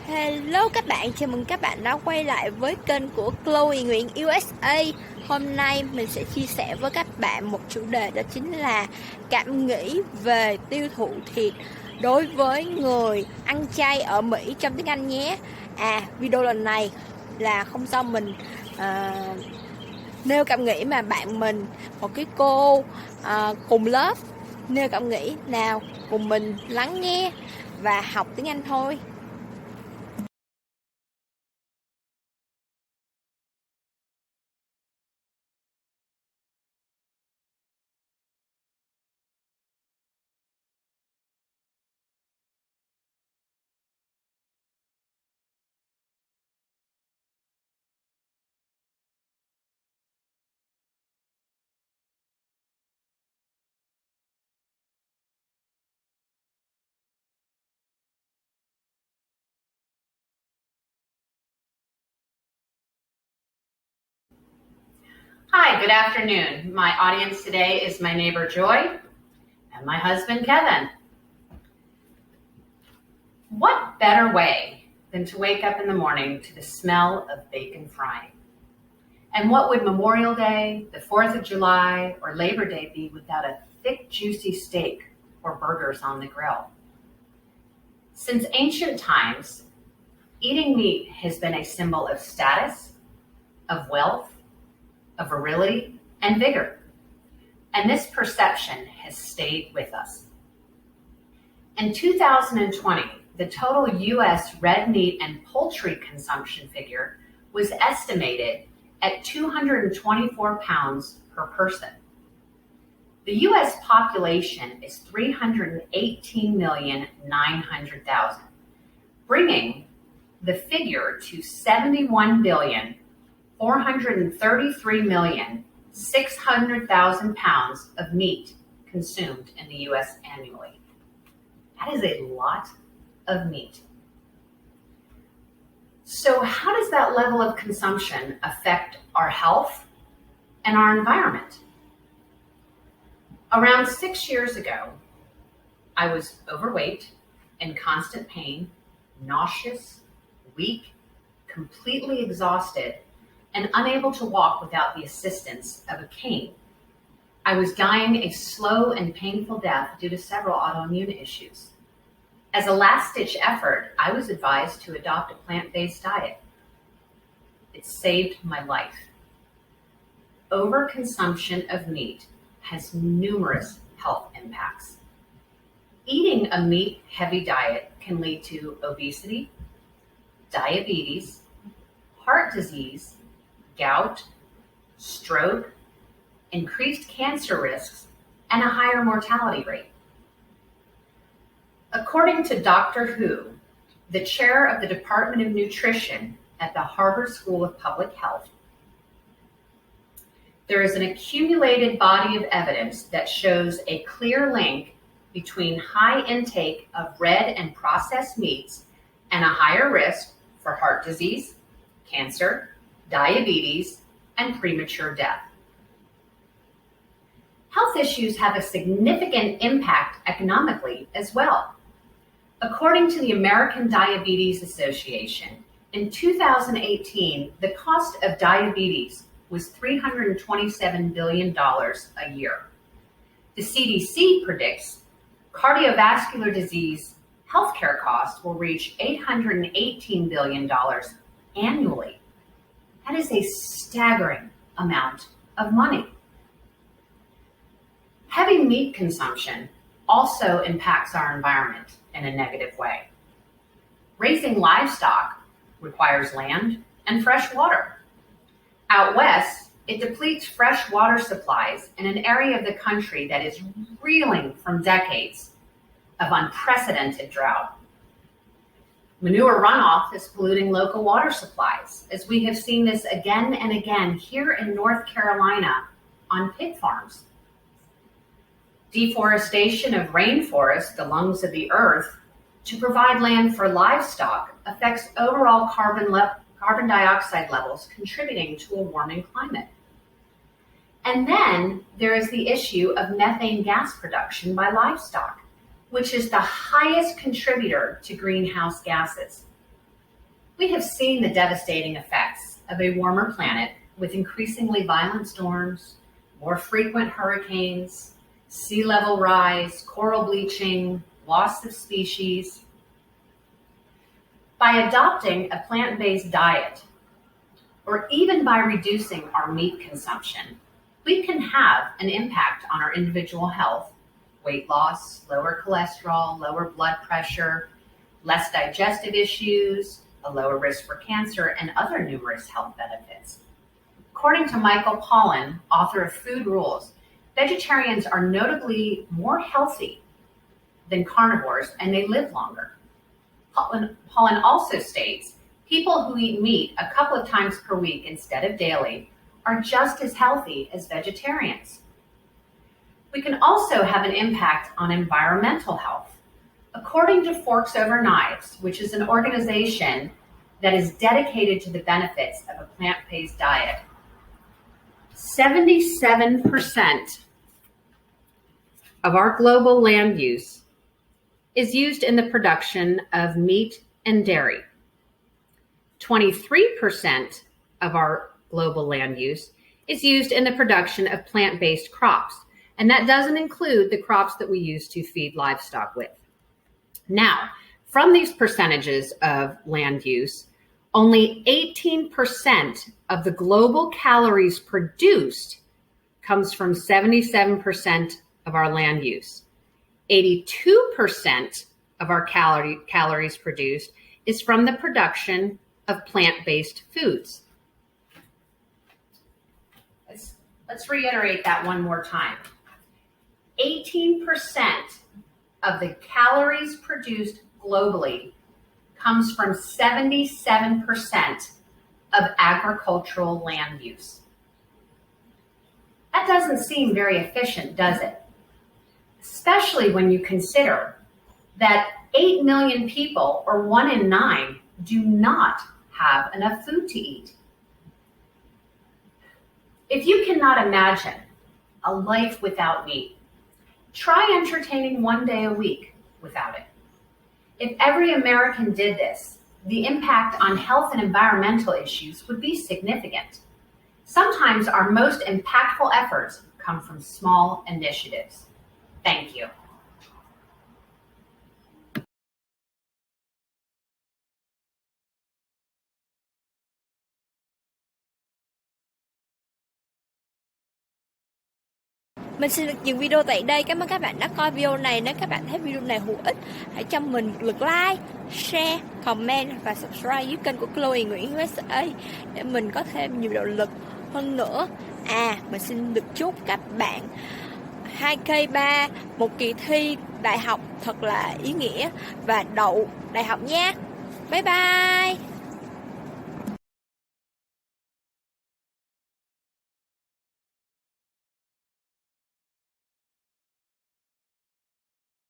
Hello các bạn, chào mừng các bạn đã quay lại với kênh của Chloé Nguyen USA. Hôm nay mình sẽ chia sẻ với các bạn một chủ đề, đó chính là cảm nghĩ về tiêu thụ thịt đối với người ăn chay ở Mỹ trong tiếng Anh nhé. Video lần này là không do mình nêu cảm nghĩ mà bạn mình, một cái cô cùng lớp nêu cảm nghĩ. Nào, cùng mình lắng nghe và học tiếng Anh thôi. Hi, good afternoon. My audience today is my neighbor Joy and my husband Kevin. What better way than to wake up in the morning to the smell of bacon frying? And what would Memorial Day, the 4th of July, or Labor Day be without a thick, juicy steak or burgers on the grill? Since ancient times, eating meat has been a symbol of status, of wealth, of virility, and vigor. And this perception has stayed with us. In 2020, the total U.S. red meat and poultry consumption figure was estimated at 224 pounds per person. The U.S. population is 318,900,000, bringing the figure to 71,433,600,000 pounds of meat consumed in the U.S. annually. That is a lot of meat. So how does that level of consumption affect our health and our environment? Around 6 years ago, I was overweight, in constant pain, nauseous, weak, completely exhausted, and unable to walk without the assistance of a cane. I was dying a slow and painful death due to several autoimmune issues. As a last-ditch effort, I was advised to adopt a plant-based diet. It saved my life. Overconsumption of meat has numerous health impacts. Eating a meat-heavy diet can lead to obesity, diabetes, heart disease, gout, stroke, increased cancer risks, and a higher mortality rate. According to Dr. Who, the chair of the Department of Nutrition at the Harvard School of Public Health, there is an accumulated body of evidence that shows a clear link between high intake of red and processed meats and a higher risk for heart disease, cancer, diabetes, and premature death. Health issues have a significant impact economically as well. According to the American Diabetes Association, in 2018, the cost of diabetes was $327 billion a year. The CDC predicts cardiovascular disease healthcare costs will reach $818 billion annually. That is a staggering amount of money. Heavy meat consumption also impacts our environment in a negative way. Raising livestock requires land and fresh water. Out west, it depletes fresh water supplies in an area of the country that is reeling from decades of unprecedented drought. Manure runoff is polluting local water supplies, as we have seen this again and again here in North Carolina on pig farms. Deforestation of rainforests, the lungs of the earth, to provide land for livestock affects overall carbon dioxide levels, contributing to a warming climate. And then there is the issue of methane gas production by livestock, which is the highest contributor to greenhouse gases. We have seen the devastating effects of a warmer planet with increasingly violent storms, more frequent hurricanes, sea level rise, coral bleaching, loss of species. By adopting a plant-based diet, or even by reducing our meat consumption, we can have an impact on our individual health, weight loss, lower cholesterol, lower blood pressure, less digestive issues, a lower risk for cancer, and other numerous health benefits. According to Michael Pollan, author of Food Rules, vegetarians are notably more healthy than carnivores and they live longer. Pollan also states people who eat meat a couple of times per week instead of daily are just as healthy as vegetarians. We can also have an impact on environmental health. According to Forks Over Knives, which is an organization that is dedicated to the benefits of a plant-based diet, 77% of our global land use is used in the production of meat and dairy. 23% of our global land use is used in the production of plant-based crops, and that doesn't include the crops that we use to feed livestock with. Now, from these percentages of land use, only 18% of the global calories produced comes from 77% of our land use. 82% of our calories produced is from the production of plant-based foods. Let's reiterate that one more time. 18% of the calories produced globally comes from 77% of agricultural land use. That doesn't seem very efficient, does it? Especially when you consider that 8 million people, or 1 in 9, do not have enough food to eat. If you cannot imagine a life without meat, try entertaining one day a week without it. If every American did this, the impact on health and environmental issues would be significant. Sometimes our most impactful efforts come from small initiatives. Thank you. Mình xin được dừng video tại đây. Cảm ơn các bạn đã coi video này. Nếu các bạn thấy video này hữu ích, hãy cho mình một lượt like, share, comment và subscribe dưới kênh của Chloé Nguyen USA để mình có thêm nhiều động lực hơn nữa. Mình xin được chúc các bạn 2K3, một kỳ thi đại học thật là ý nghĩa và đậu đại học nha. Bye bye.